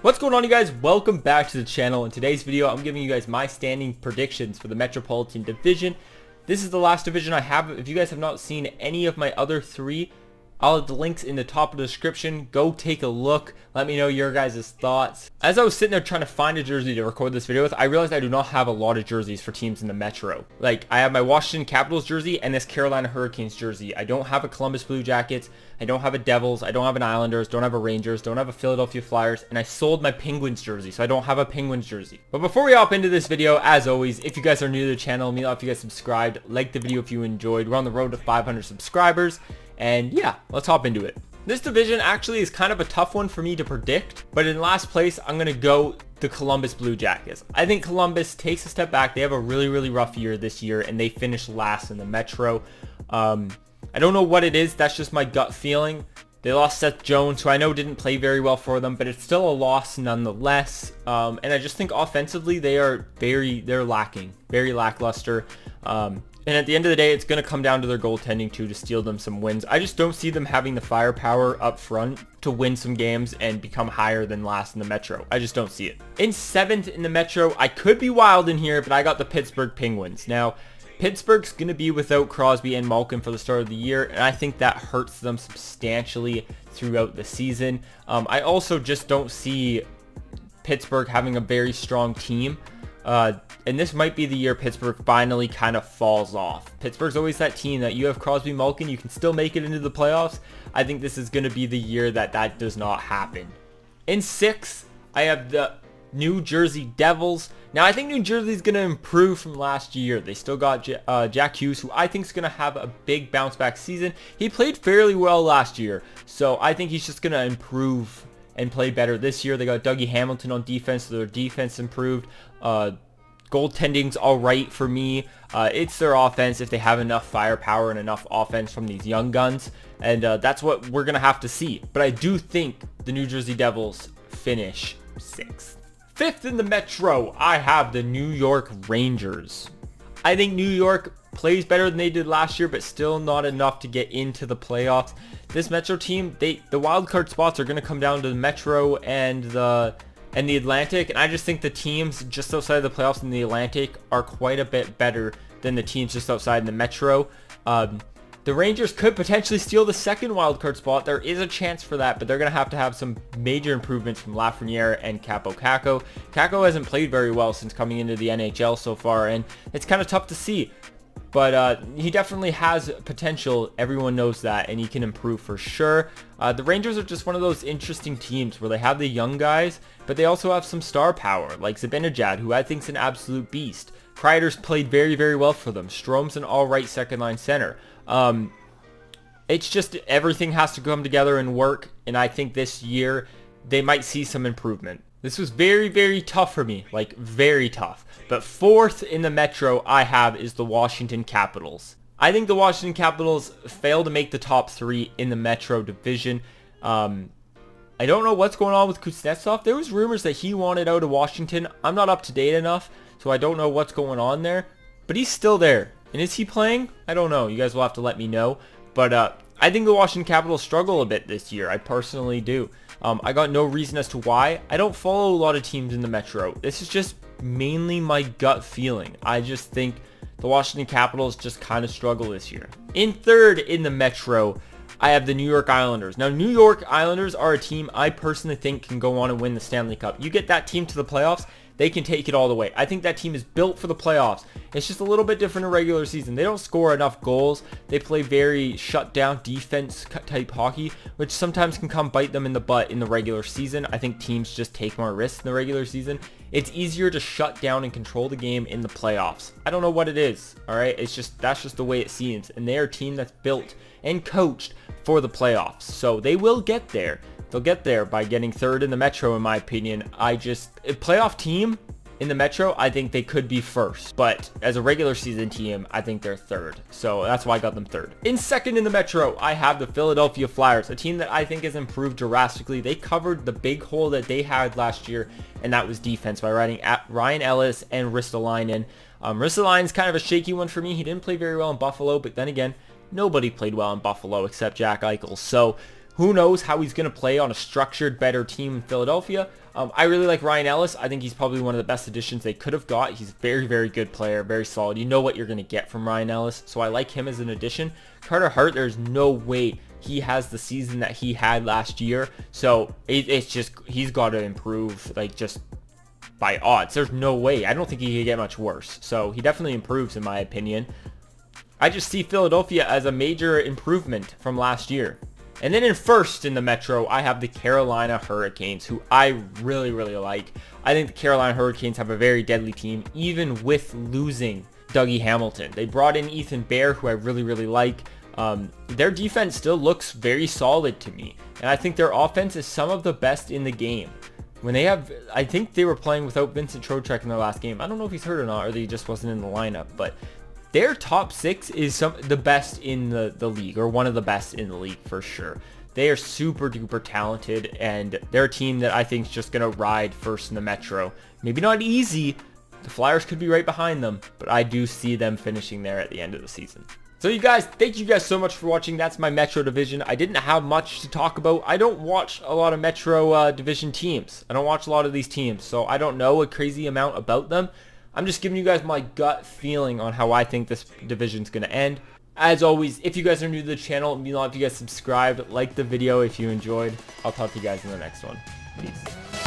What's going on, you guys? Welcome back to the channel. In today's video, I'm giving you guys my standing predictions for the Metropolitan Division. This is the last division I have. If you guys have not seen any of my other three, I'll have the links in the top of the description. Go take a look. Let me know your guys' thoughts. As I was sitting there trying to find a jersey to record this video with, I realized I do not have a lot of jerseys for teams in the Metro. Like, I have my Washington Capitals jersey and this Carolina Hurricanes jersey. I don't have a Columbus Blue Jackets. I don't have a Devils. I don't have an Islanders. Don't have a Rangers. Don't have a Philadelphia Flyers. And I sold my Penguins jersey, so I don't have a Penguins jersey. But before we hop into this video, as always, if you guys are new to the channel, me if you guys subscribed, like the video if you enjoyed. We're on the road to 500 subscribers. And yeah, let's hop into it. This division actually is kind of a tough one for me to predict, but in last place, I'm going to go the Columbus Blue Jackets. I think Columbus takes a step back. They have a really rough year this year, and they finished last in the Metro. I don't know what it is. That's just my gut feeling. They lost Seth Jones, who I know didn't play very well for them, but it's still a loss nonetheless. And I just think offensively, they're lacking, very lackluster. And at the end of the day, it's going to come down to their goaltending too to steal them some wins. I just don't see them having the firepower up front to win some games and become higher than last in the Metro. I just don't see it. In 7th in the Metro, I could be wild in here, but I got the Pittsburgh Penguins. Now, Pittsburgh's going to be without Crosby and Malkin for the start of the year, and I think that hurts them substantially throughout the season. I also just don't see Pittsburgh having a very strong team. And this might be the year Pittsburgh finally kind of falls off. Pittsburgh's always that team that you have Crosby, Malkin, you can still make it into the playoffs. I think this is going to be the year that does not happen. In 6th, I have the New Jersey Devils. Now, I think New Jersey's going to improve from last year. They still got Jack Hughes, who I think is going to have a big bounce back season. He played fairly well last year, so I think he's just going to improve and play better this year. They got Dougie Hamilton on defense, so their defense improved. Goaltending's all right for me. It's their offense if they have enough firepower and enough offense from these young guns, and that's what we're gonna have to see. But I do think the New Jersey Devils finish 6th. 5th in the Metro, I have the New York Rangers. I think New York plays better than they did last year, but still not enough to get into the playoffs. This Metro team, the wild card spots are going to come down to the Metro and the Atlantic, and I just think the teams just outside the playoffs in the Atlantic are quite a bit better than the teams just outside in the Metro. The Rangers could potentially steal the second wild card spot. There is a chance for that, but they're going to have some major improvements from Lafreniere and Capo Caco. Caco hasn't played very well since coming into the NHL so far, and it's kind of tough to see. But he definitely has potential. Everyone knows that, and he can improve for sure. The Rangers are just one of those interesting teams where they have the young guys, but they also have some star power, like Zibanejad, who I think is an absolute beast. Kreider's played very well for them. Strom's an all-right second-line center. It's just everything has to come together and work, and I think this year they might see some improvement. This was very tough for me, like very tough. But 4th in the Metro I have is the Washington Capitals. I think the Washington Capitals fail to make the top 3 in the Metro division. I don't know what's going on with Kuznetsov. There was rumors that he wanted out of Washington. I'm not up to date enough, so I don't know what's going on there. But he's still there. And is he playing? I don't know. You guys will have to let me know. But I think the Washington Capitals struggle a bit this year. I personally do. I got no reason as to why. I don't follow a lot of teams in the Metro. This is just mainly my gut feeling. I just think the Washington Capitals just kind of struggle this year. In 3rd in the Metro, I have the New York Islanders. Now, New York Islanders are a team I personally think can go on and win the Stanley Cup. You get that team to the playoffs, they can take it all the way. I think that team is built for the playoffs. It's just a little bit different in regular season. They don't score enough goals. They play very shut down defense type hockey, which sometimes can come bite them in the butt in the regular season. I think teams just take more risks in the regular season. It's easier to shut down and control the game in the playoffs. I don't know what it is, all right? That's just the way it seems. And they're a team that's built and coached for the playoffs. So they will get there. They'll get there by getting 3rd in the Metro, in my opinion. A playoff team in the Metro, I think they could be 1st. But as a regular season team, I think they're 3rd. So that's why I got them 3rd. In 2nd in the Metro, I have the Philadelphia Flyers, a team that I think has improved drastically. They covered the big hole that they had last year, and that was defense by riding at Ryan Ellis and Ristolainen. Ristolainen's kind of a shaky one for me. He didn't play very well in Buffalo, but then again, nobody played well in Buffalo except Jack Eichel. So who knows how he's going to play on a structured, better team in Philadelphia. I really like Ryan Ellis. I think he's probably one of the best additions they could have got. He's a very, very good player, very solid. You know what you're going to get from Ryan Ellis, so I like him as an addition. Carter Hart, there's no way he has the season that he had last year, so it's just, he's got to improve, like, just by odds. There's no way. I don't think he could get much worse, so he definitely improves in my opinion. I just see Philadelphia as a major improvement from last year. And then in first in the Metro, I have the Carolina Hurricanes, who I really, really like. I think the Carolina Hurricanes have a very deadly team, even with losing Dougie Hamilton. They brought in Ethan Bear, who I really, really like. Their defense still looks very solid to me. And I think their offense is some of the best in the game. When they have, I think they were playing without Vincent Trocheck in their last game. I don't know if he's hurt or not, or he just wasn't in the lineup, but their top six is the best in the league, or one of the best in the league for sure. They are super duper talented, and they're a team that I think is just going to ride first in the Metro. Maybe not easy. The Flyers could be right behind them, but I do see them finishing there at the end of the season. So you guys, thank you guys so much for watching. That's my Metro division. I didn't have much to talk about. I don't watch a lot of Metro division teams. I don't watch a lot of these teams, so I don't know a crazy amount about them. I'm just giving you guys my gut feeling on how I think this division's going to end. As always, if you guys are new to the channel, it means a lot if you guys subscribe, like the video if you enjoyed. I'll talk to you guys in the next one. Peace.